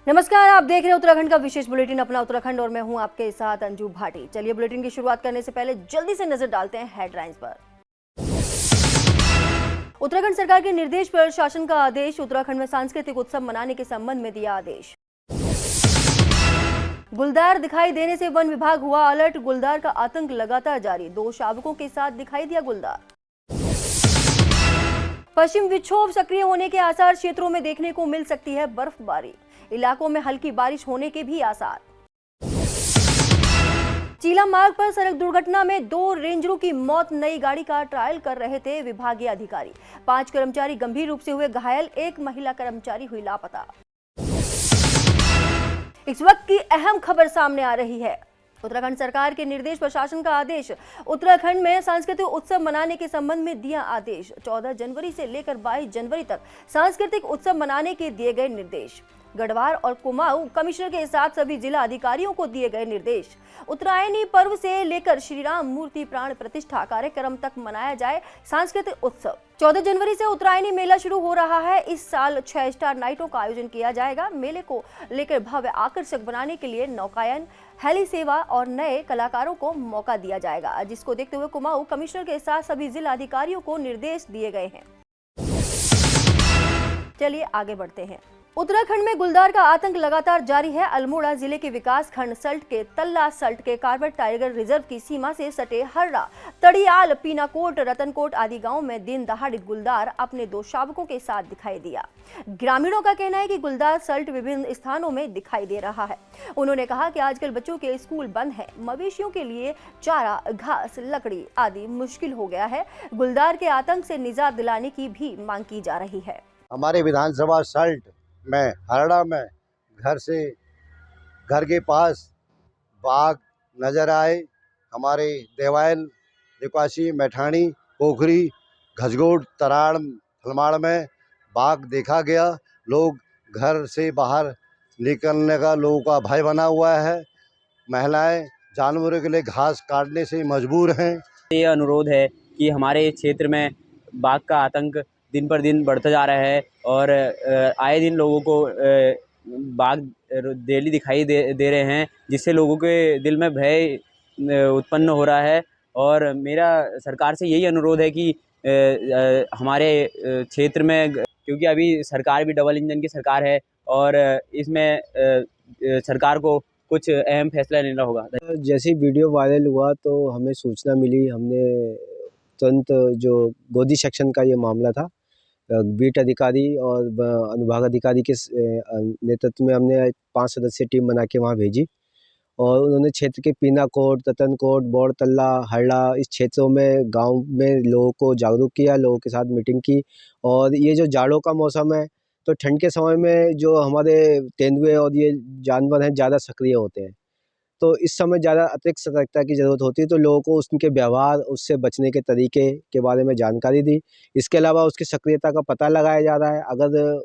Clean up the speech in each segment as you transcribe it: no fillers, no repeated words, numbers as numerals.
नमस्कार, आप देख रहे हैं उत्तराखंड का विशेष बुलेटिन अपना उत्तराखंड और मैं हूं आपके साथ अंजू भाटी। चलिए बुलेटिन की शुरुआत करने से पहले जल्दी से नजर डालते हैं हेडलाइंस पर। उत्तराखंड सरकार के निर्देश पर शासन का आदेश, उत्तराखंड में सांस्कृतिक उत्सव मनाने के संबंध में दिया आदेश। गुलदार दिखाई देने से वन विभाग हुआ अलर्ट, गुलदार का आतंक लगातार जारी, 2 शावकों के साथ दिखाई दिया गुलदार। पश्चिम विक्षोभ सक्रिय होने के आसार, क्षेत्रों में देखने को मिल सकती है बर्फबारी, इलाकों में हल्की बारिश होने के भी आसार। चीला मार्ग पर सड़क दुर्घटना में 2 रेंजरों की मौत, नई गाड़ी का ट्रायल कर रहे थे विभागीय अधिकारी। 5 कर्मचारी गंभीर रूप से हुए घायल, 1 महिला कर्मचारी हुई लापता। इस वक्त की अहम खबर सामने आ रही है। उत्तराखंड सरकार के निर्देश पर शासन का आदेश, उत्तराखंड में सांस्कृतिक उत्सव मनाने के संबंध में दिया आदेश। 14 जनवरी से लेकर 22 जनवरी तक सांस्कृतिक उत्सव मनाने के दिए गए निर्देश। गढ़वाल और कुमाऊं कमिश्नर के साथ सभी जिला अधिकारियों को दिए गए निर्देश। उत्तरायणी पर्व से लेकर श्री राम मूर्ति प्राण प्रतिष्ठा कार्यक्रम तक मनाया जाए सांस्कृतिक उत्सव। 14 जनवरी से उत्तरायणी मेला शुरू हो रहा है। इस साल 6 स्टार नाइटों का आयोजन किया जाएगा। मेले को लेकर भव्य आकर्षक बनाने के लिए नौकायन, हेली सेवा और नए कलाकारों को मौका दिया जाएगा, जिसको देखते हुए कुमाऊं कमिश्नर के साथ सभी जिला अधिकारियों को निर्देश दिए गए हैं। चलिए आगे बढ़ते हैं। उत्तराखंड में गुलदार का आतंक लगातार जारी है। अल्मोड़ा जिले के विकास खंड सल्ट के तल्ला सल्ट के कार्बेट टाइगर रिजर्व की सीमा से सटे हर्रा, तड़ियाल, पीनाकोट, रतनकोट आदि गांव में दिन दहाड़े गुलदार अपने 2 शावकों के साथ दिखाई दिया। ग्रामीणों का कहना है कि गुलदार सल्ट विभिन्न स्थानों में दिखाई दे रहा है। उन्होंने कहा कि आजकल बच्चों के स्कूल बंद है, मवेशियों के लिए चारा, घास, लकड़ी आदि मुश्किल हो गया है। गुलदार के आतंक से निजात दिलाने की भी मांग की जा रही है। हमारे विधानसभा सल्ट में हरड़ा में घर के पास बाघ नज़र आए। हमारे देवायल, रिपासी, मैठाणी, पोखरी, घसगोट, तराड़, हलमाड़ में बाघ देखा गया। लोग घर से बाहर निकलने का लोगों का भय बना हुआ है। महिलाएं जानवरों के लिए घास काटने से मजबूर हैं। ये अनुरोध है कि हमारे क्षेत्र में बाघ का आतंक दिन पर दिन बढ़ता जा रहा है और आए दिन लोगों को बाघ डेली दिखाई दे रहे हैं, जिससे लोगों के दिल में भय उत्पन्न हो रहा है। और मेरा सरकार से यही अनुरोध है कि हमारे क्षेत्र में, क्योंकि अभी सरकार भी डबल इंजन की सरकार है और इसमें सरकार को कुछ अहम फैसला लेना होगा। जैसे वीडियो वायरल हुआ तो हमें सूचना मिली, हमने तुरंत जो गोदी सेक्शन का ये मामला था, बीट अधिकारी और अनुभाग अधिकारी के नेतृत्व में हमने 5 सदस्यीय टीम बना के वहाँ भेजी और उन्होंने क्षेत्र के पीनाकोट, रतनकोट, बोड़तल्ला, हरड़ा इस क्षेत्रों में गांव में लोगों को जागरूक किया, लोगों के साथ मीटिंग की। और ये जो जाड़ों का मौसम है तो ठंड के समय में जो हमारे तेंदुए और ये जानवर हैं ज़्यादा सक्रिय होते हैं, तो इस समय ज़्यादा अतिरिक्त सतर्कता की ज़रूरत होती है। तो लोगों को उनके व्यवहार, उससे बचने के तरीके के बारे में जानकारी दी। इसके अलावा उसकी सक्रियता का पता लगाया जा रहा है। अगर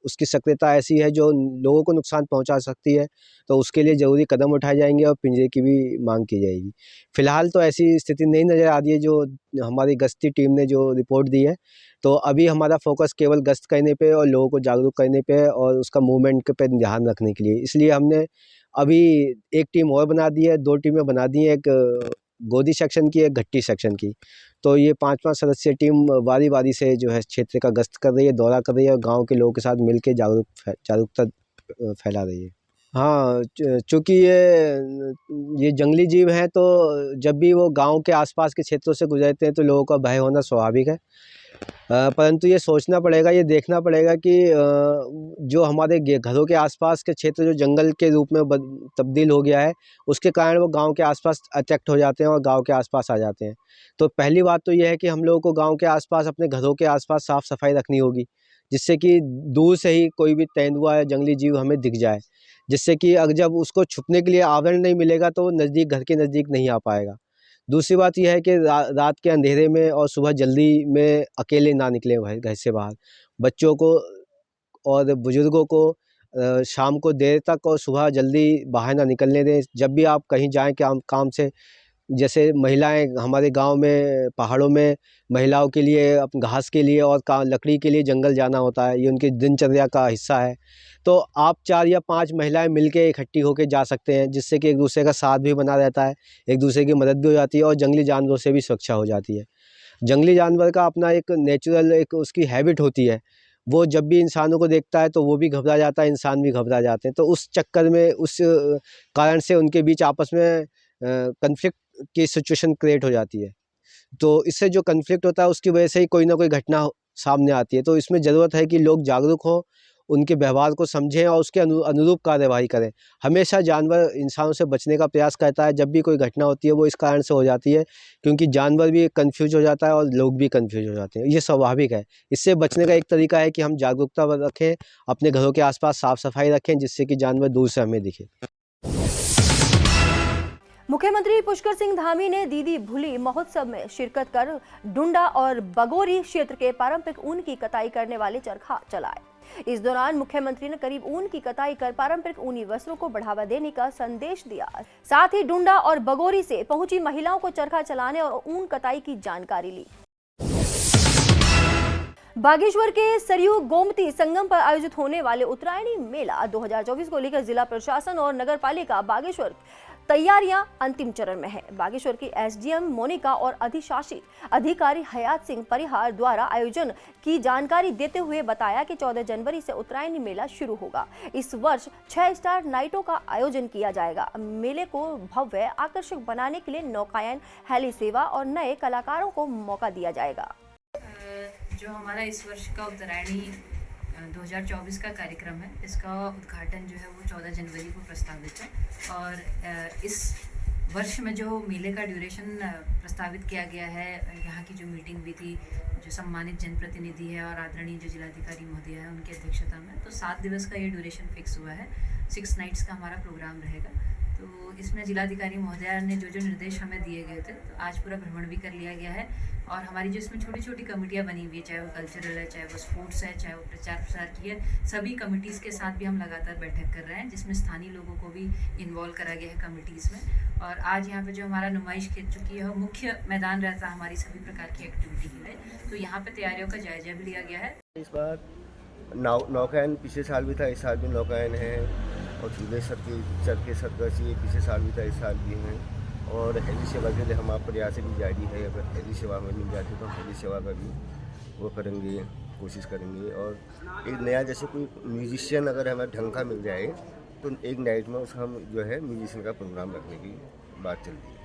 उसकी सक्रियता ऐसी है जो लोगों को नुकसान पहुंचा सकती है तो उसके लिए ज़रूरी कदम उठाए जाएंगे और पिंजरे की भी मांग की जाएगी। फिलहाल तो ऐसी स्थिति नहीं नज़र आ रही है जो हमारी गश्ती टीम ने जो रिपोर्ट दी है। तो अभी हमारा फोकस केवल गश्त करने पे और लोगों को जागरूक करने पे है और उसका मूवमेंट पे ध्यान रखने के लिए। इसलिए हमने अभी एक टीम और बना दी है, 2 टीमें बना दी हैं, एक गोदी सेक्शन की, एक घट्टी सेक्शन की। तो ये 5-5 सदस्यीय टीम बारी-बारी से जो है क्षेत्र का गश्त कर रही है, दौरा कर रही है और गाँव के लोगों के साथ मिल के जागरूकता फैला रही है। हाँ, चूँकि ये जंगली जीव हैं तो जब भी वो गाँव के आसपास के क्षेत्रों से गुजरते हैं तो लोगों का भय होना स्वाभाविक है। परंतु ये सोचना पड़ेगा, ये देखना पड़ेगा कि जो हमारे घरों के आसपास के क्षेत्र जो जंगल के रूप में तब्दील हो गया है, उसके कारण वो गांव के आसपास अट्रैक्ट हो जाते हैं और गांव के आसपास आ जाते हैं। तो पहली बात तो ये है कि हम लोगों को गांव के आसपास, अपने घरों के आसपास साफ़ सफाई रखनी होगी, जिससे कि दूर से ही कोई भी तेंदुआ या जंगली जीव हमें दिख जाए, जिससे कि अगर जब उसको छुपने के लिए आवरण नहीं मिलेगा तो नज़दीक, घर के नज़दीक नहीं आ पाएगा। दूसरी बात यह है कि रात के अंधेरे में और सुबह जल्दी में अकेले ना निकलें घर से बाहर। बच्चों को और बुजुर्गों को शाम को देर तक और सुबह जल्दी बाहर ना निकलने दें। जब भी आप कहीं जाएँ काम से जैसे महिलाएं हमारे गांव में पहाड़ों में महिलाओं के लिए घास के लिए और लकड़ी के लिए जंगल जाना होता है, ये उनकी दिनचर्या का हिस्सा है। तो आप 4 या 5 महिलाएं मिलके इकट्ठी होकर जा सकते हैं, जिससे कि एक दूसरे का साथ भी बना रहता है, एक दूसरे की मदद भी हो जाती है और जंगली जानवरों से भी सुरक्षा हो जाती है। जंगली जानवर का अपना एक नेचुरल एक उसकी हैबिट होती है, वो जब भी इंसानों को देखता है तो वो भी घबरा जाता है, इंसान भी घबरा जाते हैं। तो उस चक्कर में उस कारण से उनके बीच आपस में कन्फ्लिक्ट की सिचुएशन क्रिएट हो जाती है। तो इससे जो कन्फ्लिक्ट होता है उसकी वजह से ही कोई ना कोई घटना सामने आती है। तो इसमें ज़रूरत है कि लोग जागरूक हों, उनके व्यवहार को समझें और उसके अनुरूप कार्यवाही करें। हमेशा जानवर इंसानों से बचने का प्रयास करता है, जब भी कोई घटना होती है वो इस कारण से हो जाती है क्योंकि जानवर भी कन्फ्यूज हो जाता है और लोग भी कन्फ्यूज हो जाते हैं, ये स्वाभाविक है। इससे बचने का एक तरीका है कि हम जागरूकता रखें, अपने घरों के आसपास साफ सफाई रखें, जिससे कि जानवर दूर से हमें दिखे। मुख्यमंत्री पुष्कर सिंह धामी ने दीदी भूली महोत्सव में शिरकत कर डुंडा और बगोरी क्षेत्र के पारंपरिक ऊन की कटाई करने वाले चरखा चलाए। इस दौरान मुख्यमंत्री ने करीब ऊन की कटाई कर पारंपरिक ऊनी वस्त्रों को बढ़ावा देने का संदेश दिया। साथ ही डुंडा और बगोरी से पहुंची महिलाओं को चरखा चलाने और ऊन कटाई की जानकारी ली। बागेश्वर के सरयू गोमती संगम पर आयोजित होने वाले उत्तरायणी मेला 2024 को लेकर जिला प्रशासन और नगर पालिका बागेश्वर तैयारियां अंतिम चरण में है। बागेश्वर की एसडीएम मोनिका और अधिशासी अधिकारी हयात सिंह परिहार द्वारा आयोजन की जानकारी देते हुए बताया कि 14 जनवरी से उत्तरायणी मेला शुरू होगा। इस वर्ष 6 स्टार नाइटों का आयोजन किया जाएगा। मेले को भव्य आकर्षक बनाने के लिए नौकायन, हेली सेवा और नए कलाकारों को मौका दिया जाएगा। जो हमारा इस वर्ष का उत्तरायणी 2024 का कार्यक्रम है, इसका उद्घाटन जो है वो 14 जनवरी को प्रस्तावित है और इस वर्ष में जो मेले का ड्यूरेशन प्रस्तावित किया गया है, यहाँ की जो मीटिंग हुई थी, जो सम्मानित जनप्रतिनिधि है और आदरणीय जो जिलाधिकारी महोदय है उनकी अध्यक्षता में, तो 7 दिवस का ये ड्यूरेशन फिक्स हुआ है। 6 नाइट्स का हमारा प्रोग्राम रहेगा। तो इसमें जिलाधिकारी महोदया ने जो निर्देश हमें दिए गए थे, तो आज पूरा भ्रमण भी कर लिया गया है और हमारी जो इसमें छोटी छोटी कमेटियाँ बनी हुई है, चाहे वो कल्चरल है, चाहे वो स्पोर्ट्स है, चाहे वो प्रचार प्रसार की है, सभी कमिटीज़ के साथ भी हम लगातार बैठक कर रहे हैं, जिसमें स्थानीय लोगों को भी इन्वॉल्व करा गया है कमिटीज़ में। और आज यहाँ पे जो हमारा नुमाइश खेल चुकी है, वो मुख्य मैदान रहता है हमारी सभी प्रकार की एक्टिविटी के लिए। तो यहाँ पे तैयारियों का जायजा भी लिया गया है। इस बार नौकायन पिछले साल भी था, इस साल भी नौकायन है और झूले चरखे सरकसी पिछले साल भी था, इस साल भी हैं। और हेली सेवा के लिए हमारा प्रयास भी जारी है। अगर हेली सेवा हमें मिल जाती तो हम हेली सेवा का भी वो करेंगे, कोशिश करेंगे। और एक नया जैसे कोई म्यूजिशियन अगर हमें ढंग का मिल जाए तो एक नाइट में उस हम जो है म्यूजिशियन का प्रोग्राम रखने की बात चल रही है।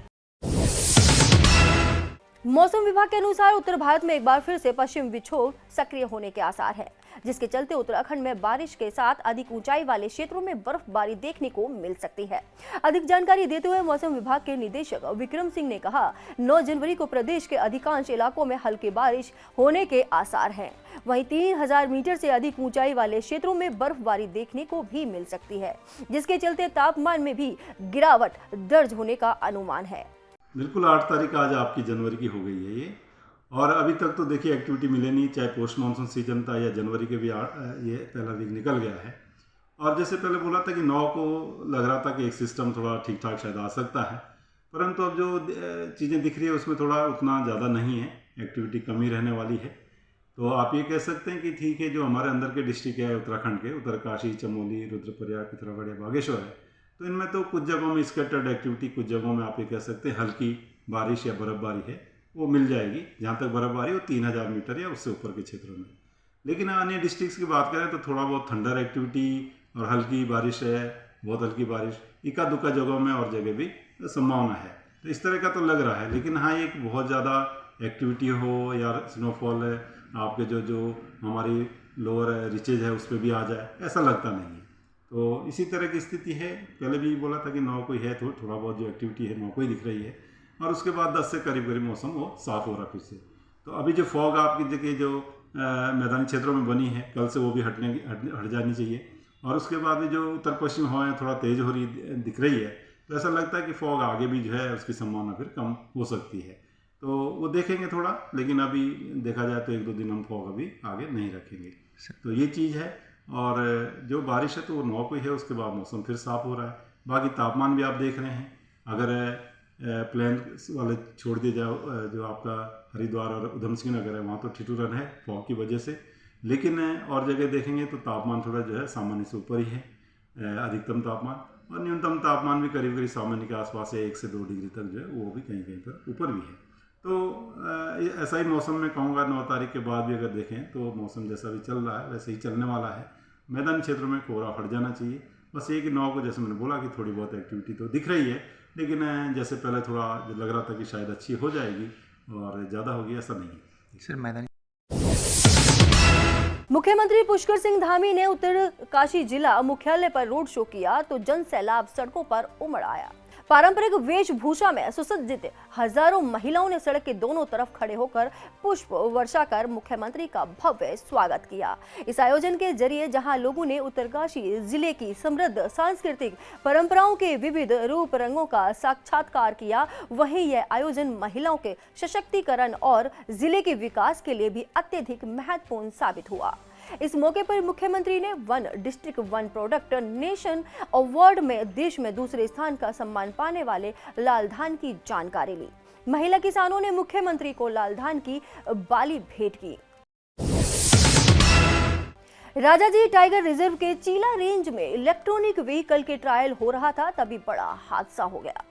मौसम विभाग के अनुसार उत्तर भारत में एक बार फिर से पश्चिम विक्षोभ सक्रिय होने के आसार हैं, जिसके चलते उत्तराखंड में बारिश के साथ अधिक ऊंचाई वाले क्षेत्रों में बर्फबारी देखने को मिल सकती है। अधिक जानकारी देते हुए मौसम विभाग के निदेशक विक्रम सिंह ने कहा, 9 जनवरी को प्रदेश के अधिकांश इलाकों में हल्की बारिश होने के आसार हैं। वहीं 3000 मीटर से अधिक ऊंचाई वाले क्षेत्रों में बर्फबारी देखने को भी मिल सकती है, जिसके चलते तापमान में भी गिरावट दर्ज होने का अनुमान है। बिल्कुल 8 तारीख आज आपकी जनवरी की हो गई है ये, और अभी तक तो देखिए एक्टिविटी मिले नहीं, चाहे पोस्ट मानसून सीजन था या जनवरी के भी ये पहला वीक निकल गया है। और जैसे पहले बोला था कि 9 को लग रहा था कि एक सिस्टम थोड़ा ठीक ठाक शायद आ सकता है, परंतु अब जो चीज़ें दिख रही है उसमें थोड़ा उतना ज़्यादा नहीं है, एक्टिविटी कमी रहने वाली है। तो आप ये कह सकते हैं कि ठीक है, जो हमारे अंदर के डिस्ट्रिक्ट है उत्तराखंड के, उत्तरकाशी, चमोली, रुद्रप्रयाग, पिथौरागढ़, बागेश्वर है, तो इनमें तो कुछ जगहों में स्कैटर्ड एक्टिविटी, कुछ जगहों में आप ये कह सकते हैं हल्की बारिश या बर्फबारी है, वो मिल जाएगी। जहाँ तक बर्फबारी हो 3000 मीटर या उससे ऊपर के क्षेत्रों में। लेकिन अन्य डिस्ट्रिक्ट्स की बात करें तो थोड़ा बहुत थंडर एक्टिविटी और हल्की बारिश है, बहुत हल्की बारिश इक्का दुक्का जगहों में और जगह भी संभावना है। तो इस तरह का तो लग रहा है, लेकिन हाँ एक बहुत ज़्यादा एक्टिविटी हो या स्नोफॉल है आपके जो हमारी लोअर रिचेज है उस पर भी आ जाए, ऐसा लगता नहीं है। तो इसी तरह की स्थिति है। पहले भी बोला था कि 9 को है, तो थोड़ा बहुत जो एक्टिविटी है 9 को ही दिख रही है, और उसके बाद 10 से करीब मौसम वो साफ़ हो रहा है फिर से। तो अभी जो फॉग आपकी जगह जो मैदानी क्षेत्रों में बनी है, कल से वो भी हट जानी चाहिए। और उसके बाद भी जो उत्तर पश्चिम हवाएं थोड़ा तेज़ हो रही दिख रही है, तो ऐसा लगता है कि फॉग आगे भी जो है उसकी संभावना फिर कम हो सकती है। तो वो देखेंगे थोड़ा, लेकिन अभी देखा जाए तो 1-2 दिन हम फॉग अभी आगे नहीं रखेंगे। तो ये चीज़ है। और जो बारिश है तो वो 9 को ही है, उसके बाद मौसम फिर साफ़ हो रहा है। बाकी तापमान भी आप देख रहे हैं, अगर प्लान वाले छोड़ दिए जाओ, जो आपका हरिद्वार और उधम सिंह नगर है वहाँ तो ठिठुरन है फॉग की वजह से। लेकिन और जगह देखेंगे तो तापमान थोड़ा जो है सामान्य से ऊपर ही है, अधिकतम तापमान, और न्यूनतम तापमान भी करीब करीब सामान्य के आसपास है, 1 से 2 डिग्री तक जो है वो भी कहीं कहीं पर ऊपर भी है। तो ऐसा ही मौसम में कहूँगा 9 तारीख के बाद भी अगर देखें तो मौसम जैसा भी चल रहा है वैसे ही चलने वाला है। मैदानी क्षेत्रों में कोहरा हट जाना चाहिए, बस ये कि 9 को जैसे मैंने बोला कि थोड़ी बहुत एक्टिविटी तो दिख रही है, लेकिन जैसे पहले थोड़ा लग रहा था कि शायद अच्छी हो जाएगी और ज़्यादा होगी, ऐसा नहीं है। सर मैदानी मुख्यमंत्री पुष्कर सिंह धामी ने उत्तरकाशी जिला मुख्यालय पर रोड शो किया तो जन सैलाब सड़कों पर उमड़ आया। पारंपरिक वेशभूषा में सुसज्जित हजारों महिलाओं ने सड़क के दोनों तरफ खड़े होकर पुष्प वर्षा कर मुख्यमंत्री का भव्य स्वागत किया। इस आयोजन के जरिए जहां लोगों ने उत्तरकाशी जिले की समृद्ध सांस्कृतिक परंपराओं के विविध रूप रंगों का साक्षात्कार किया, वहीं यह आयोजन महिलाओं के सशक्तिकरण और जिले के विकास के लिए भी अत्यधिक महत्वपूर्ण साबित हुआ। इस मौके पर मुख्यमंत्री ने one district one product nation award में देश में दूसरे स्थान का सम्मान पाने वाले लाल धान की जानकारी ली। महिला किसानों ने मुख्यमंत्री को लाल धान की बाली भेंट की। राजाजी टाइगर रिजर्व के चीला रेंज में इलेक्ट्रॉनिक व्हीकल के ट्रायल हो रहा था, तभी बड़ा हादसा हो गया।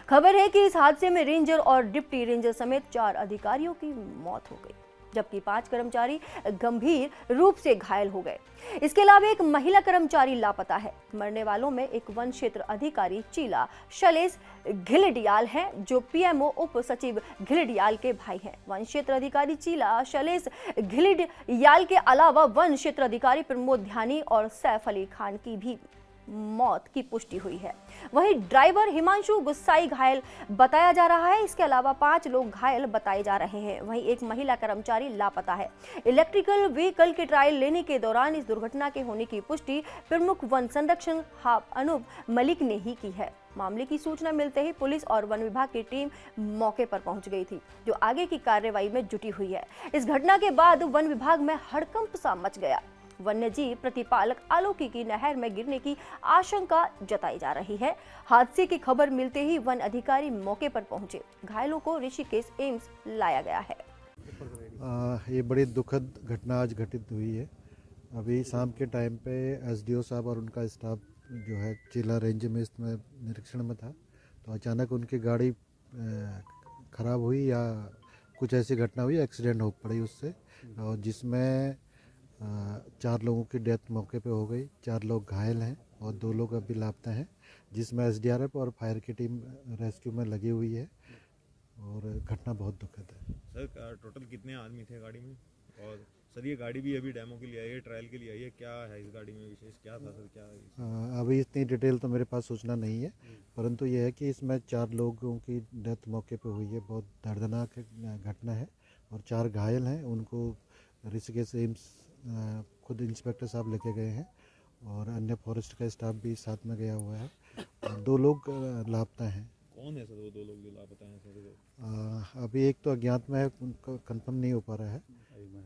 खबर है कि इस हादसे में रेंजर और डिप्टी रेंजर समेत 4 अधिकारियों की मौत हो गई, जबकि 5 कर्मचारी गंभीर रूप से घायल हो गए। इसके अलावा एक महिला कर्मचारी लापता है। मरने वालों में एक वन क्षेत्र अधिकारी चीला शैलेश घिलडियाल हैं, जो पीएमओ उप सचिव घिलडियाल के भाई हैं। वन क्षेत्र अधिकारी चीला शैलेश घिलडियाल के अलावा वन क्षेत्र अधिकारी प्रमोद ध्यानी और सैफ अली खान की भी मौत की पुष्टि हुई है। वहीं ड्राइवर हिमांशु गुस्साई घायल बताया जा रहा है। इसके अलावा 5 लोग घायल बताए जा रहे हैं। वहीं एक महिला कर्मचारी लापता है। इलेक्ट्रिकल व्हीकल के ट्रायल लेने के दौरान इस दुर्घटना के होने की पुष्टि प्रमुख वन संरक्षक अनूप मलिक ने ही की है। मामले की सूचना मिलते ही पुलिस और वन विभाग की टीम मौके पर पहुंच गई थी, जो आगे की कार्रवाई में जुटी हुई है। इस घटना के बाद वन विभाग में हड़कंप सा मच गया। वन्यजीव प्रतिपालक आलोकी की नहर में गिरने की आशंका जताई जा रही है। हादसे की खबर मिलते ही वन अधिकारी मौके पर पहुंचे। घायलों को ऋषिकेश एम्स लाया गया है। ये बड़ी दुखद घटना आज घटित हुई है। अभी शाम के टाइम पे एसडीओ साहब और उनका स्टाफ जो है चीला रेंज में इसमें निरीक्षण में था, तो अचानक उनकी गाड़ी खराब हुई या कुछ ऐसी घटना हुई, एक्सीडेंट हो पड़ी उससे, और जिसमें 4 लोगों की डेथ मौके पे हो गई। 4 लोग घायल हैं और 2 लोग अभी लापता हैं, जिसमें एसडीआरएफ और फायर की टीम रेस्क्यू में लगी हुई है और घटना बहुत दुखद है। सर टोटल कितने आदमी थे गाड़ी में? और सर ये गाड़ी भी अभी डेमो के लिए आई है, ट्रायल के लिए आई है, क्या है इस गाड़ी में विशेष, क्या था सर? क्या अभी इतनी डिटेल तो मेरे पास सूचना नहीं है, परंतु यह है कि इसमें 4 लोगों की डेथ मौके पे हुई है। बहुत दर्दनाक घटना है और 4 घायल हैं। उनको ऋषिकेश एम्स खुद इंस्पेक्टर साहब लेके गए हैं और अन्य फॉरेस्ट का स्टाफ भी साथ में गया हुआ है। 2 लोग लापता हैं। कौन है सर वो 2 लोग जो लापता हैं सर? अभी एक तो अज्ञात में है, उनका कंफर्म नहीं हो पा रहा है,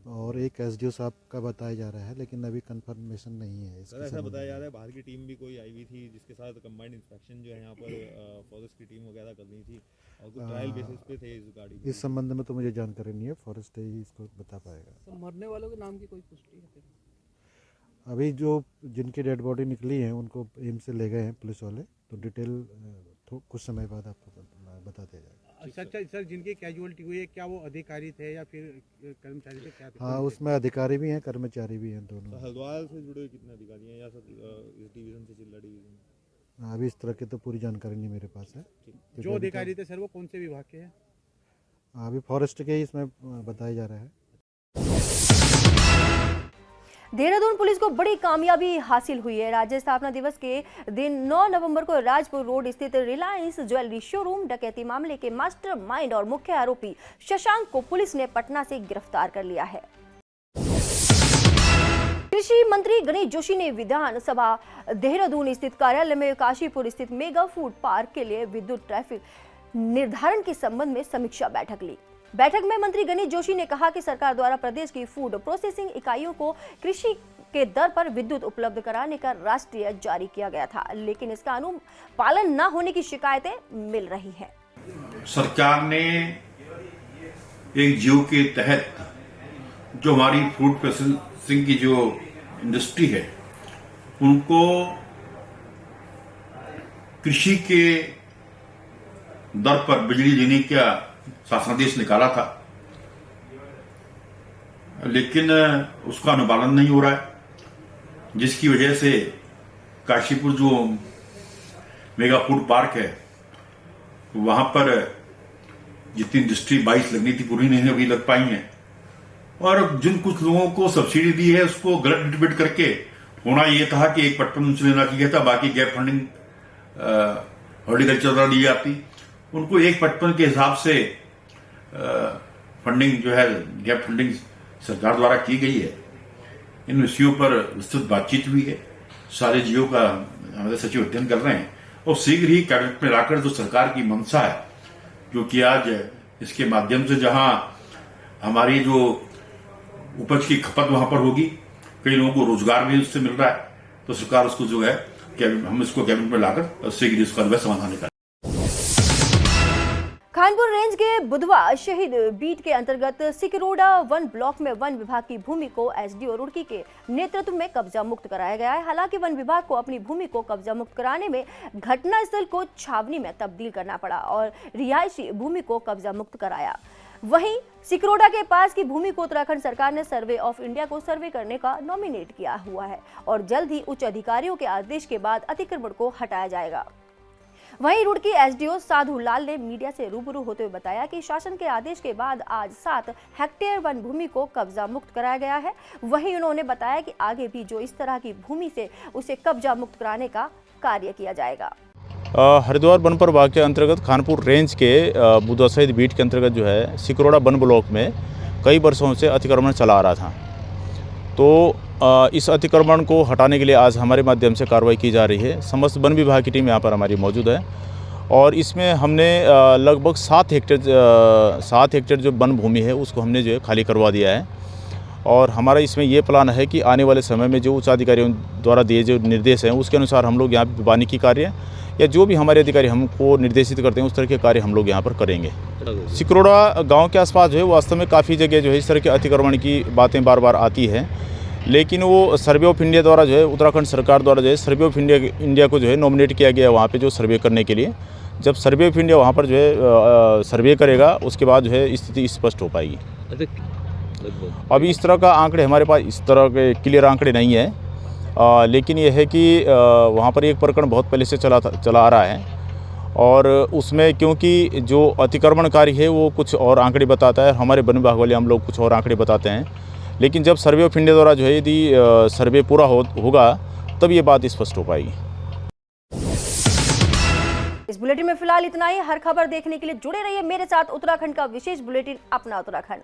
और एक एसडीओ साहब का बताया जा रहा है, लेकिन अभी कंफर्मेशन नहीं है। सर ऐसा बताया जा रहा है बाहर की टीम भी कोई आई हुई थी, जिसके साथ कंबाइंड इंस्पेक्शन जो है यहाँ पर फॉरेस्ट की टीम वगैरह करनी थी, और कुछ ट्रायल बेसिस पे थे इस गाड़ी में। इस संबंध में तो मुझे जानकारी नहीं है, फॉरेस्ट ही इसको बता पाएगा। सर मरने वालों के नाम की कोई पुष्टि है? अभी जो जिनकी डेड बॉडी निकली है उनको एम्स से ले गए हैं पुलिस वाले, तो डिटेल कुछ समय बाद आपको बता दिया जाएगा। अच्छा सर, जिनकी कैजुअलिटी हुई है क्या वो अधिकारी थे या फिर कर्मचारी थे, क्या थे? हाँ, उसमें अधिकारी भी हैं, कर्मचारी भी हैं, दोनों। हरिद्वार से जुड़े हुए कितने अधिकारी हैं या सर इस डिवीजन से चिल्ला डिवीजन? अभी इस तरह की तो पूरी जानकारी नहीं मेरे पास है। जो अधिकारी थे सर वो कौन से विभाग के हैं? अभी फॉरेस्ट के ही इसमें बताया जा रहा है। देहरादून पुलिस को बड़ी कामयाबी हासिल हुई है। राज्य स्थापना दिवस के दिन 9 नवंबर को राजपुर रोड स्थित रिलायंस ज्वेलरी शोरूम डकैती मामले के मास्टरमाइंड और मुख्य आरोपी शशांक को पुलिस ने पटना से गिरफ्तार कर लिया है। कृषि मंत्री गणेश जोशी ने विधानसभा देहरादून स्थित कार्यालय में काशीपुर स्थित मेगा फूड पार्क के लिए विद्युत ट्रैफिक निर्धारण के संबंध में समीक्षा बैठक ली। बैठक में मंत्री गणेश जोशी ने कहा कि सरकार द्वारा प्रदेश की फूड प्रोसेसिंग इकाइयों को कृषि के दर पर विद्युत उपलब्ध कराने का राष्ट्रीय जारी किया गया था, लेकिन इसका अनुपालन न होने की शिकायतें मिल रही हैं। सरकार ने एक जियो के तहत जो हमारी फूड प्रोसेसिंग की जो इंडस्ट्री है उनको कृषि के दर पर बिजली देने का शासनादेश निकाला था, लेकिन उसका अनुपालन नहीं हो रहा है, जिसकी वजह से काशीपुर जो मेगा फूड पार्क है वहां पर जितनी इंडस्ट्री 22 लगनी थी पूरी नहीं अभी लग पाई है, और जिन कुछ लोगों को सब्सिडी दी है उसको गलत डिस्ट्रीब्यूट करके होना यह था कि एक पट्टन उनसे लेना चाहिए था, बाकी गैप फंडिंग हॉर्टिकल्चर द्वारा दी जाती, उनको एक पट्टन के हिसाब से फंडिंग जो है गैप फंडिंग सरकार द्वारा की गई है। इन विषयों पर विस्तृत बातचीत हुई है, सारे जियो का हमारे सचिव अध्ययन कर रहे हैं और शीघ्र ही कैबिनेट में लाकर जो सरकार की मंशा है, जो कि आज इसके माध्यम से जहां हमारी जो उपज की खपत वहां पर होगी, कई लोगों को रोजगार भी उससे मिल रहा है, तो सरकार उसको जो है हम इसको कैबिनेट में लाकर शीघ्र इसका समाधान निकालें। खानपुर रेंज के बुधवा शहीद बीट के अंतर्गत सिकरोड़ा वन ब्लॉक में वन विभाग की भूमि को एसडीओ रुड़की के नेतृत्व में कब्जा मुक्त कराया गया है। हालांकि वन विभाग को अपनी भूमि को कब्जा मुक्त कराने में घटनास्थल को छावनी में तब्दील करना पड़ा और रिहायशी भूमि को कब्जा मुक्त कराया। वहीं सिकरोड़ा के पास की भूमि को उत्तराखंड सरकार ने सर्वे ऑफ इंडिया को सर्वे करने का नॉमिनेट किया हुआ है और जल्द ही उच्च अधिकारियों के आदेश के बाद अतिक्रमण को हटाया जाएगा। वहीं रुड़की एसडीओ साधु लाल ने मीडिया से रूबरू होते हुए बताया कि शासन के आदेश के बाद आज 7 हेक्टेयर वन भूमि को कब्जा मुक्त कराया गया है। वहीं उन्होंने बताया कि आगे भी जो इस तरह की भूमि से उसे कब्जा मुक्त कराने का कार्य किया जाएगा। हरिद्वार वन प्रभाग के अंतर्गत खानपुर रेंज के बुधवा शहीद बीट के अंतर्गत जो है सिकरोड़ा वन ब्लॉक में कई वर्षों से अतिक्रमण चला आ रहा था, तो इस अतिक्रमण को हटाने के लिए आज हमारे माध्यम से कार्रवाई की जा रही है। समस्त वन विभाग की टीम यहाँ पर हमारी मौजूद है और इसमें हमने लगभग 7 हेक्टेयर जो वन भूमि है उसको हमने जो है खाली करवा दिया है और हमारा इसमें ये प्लान है कि आने वाले समय में जो उच्च अधिकारियों द्वारा दिए जो निर्देश हैं उसके अनुसार हम लोग यहाँ पर वानिकी कार्य या जो भी हमारे अधिकारी हमको निर्देशित करते हैं उस तरह के कार्य हम लोग यहाँ पर करेंगे। सिकरोड़ा गाँव के आसपास जो है वास्तव में काफ़ी जगह जो है इस तरह के अतिक्रमण की बातें बार बार आती है, लेकिन वो सर्वे ऑफ इंडिया द्वारा जो है उत्तराखंड सरकार द्वारा जो है सर्वे ऑफ इंडिया को जो है नॉमिनेट किया गया है वहाँ पे जो सर्वे करने के लिए। जब सर्वे ऑफ इंडिया वहाँ पर जो है सर्वे करेगा उसके बाद जो है स्थिति स्पष्ट हो पाएगी। अभी इस तरह का आंकड़े हमारे पास इस तरह के क्लियर आंकड़े नहीं है, लेकिन यह है कि वहाँ पर एक प्रकरण बहुत पहले से चला आ रहा है और उसमें क्योंकि जो अतिक्रमणकारी है वो कुछ और आंकड़े बताता है, हमारे वन विभाग वाले हम लोग कुछ और आंकड़े बताते हैं, लेकिन जब सर्वे ऑफ इंडिया द्वारा जो है यदि सर्वे पूरा होगा तब ये बात स्पष्ट हो पाएगी। इस बुलेटिन में फिलहाल इतना ही। हर खबर देखने के लिए जुड़े रहिए मेरे साथ। उत्तराखंड का विशेष बुलेटिन अपना उत्तराखंड।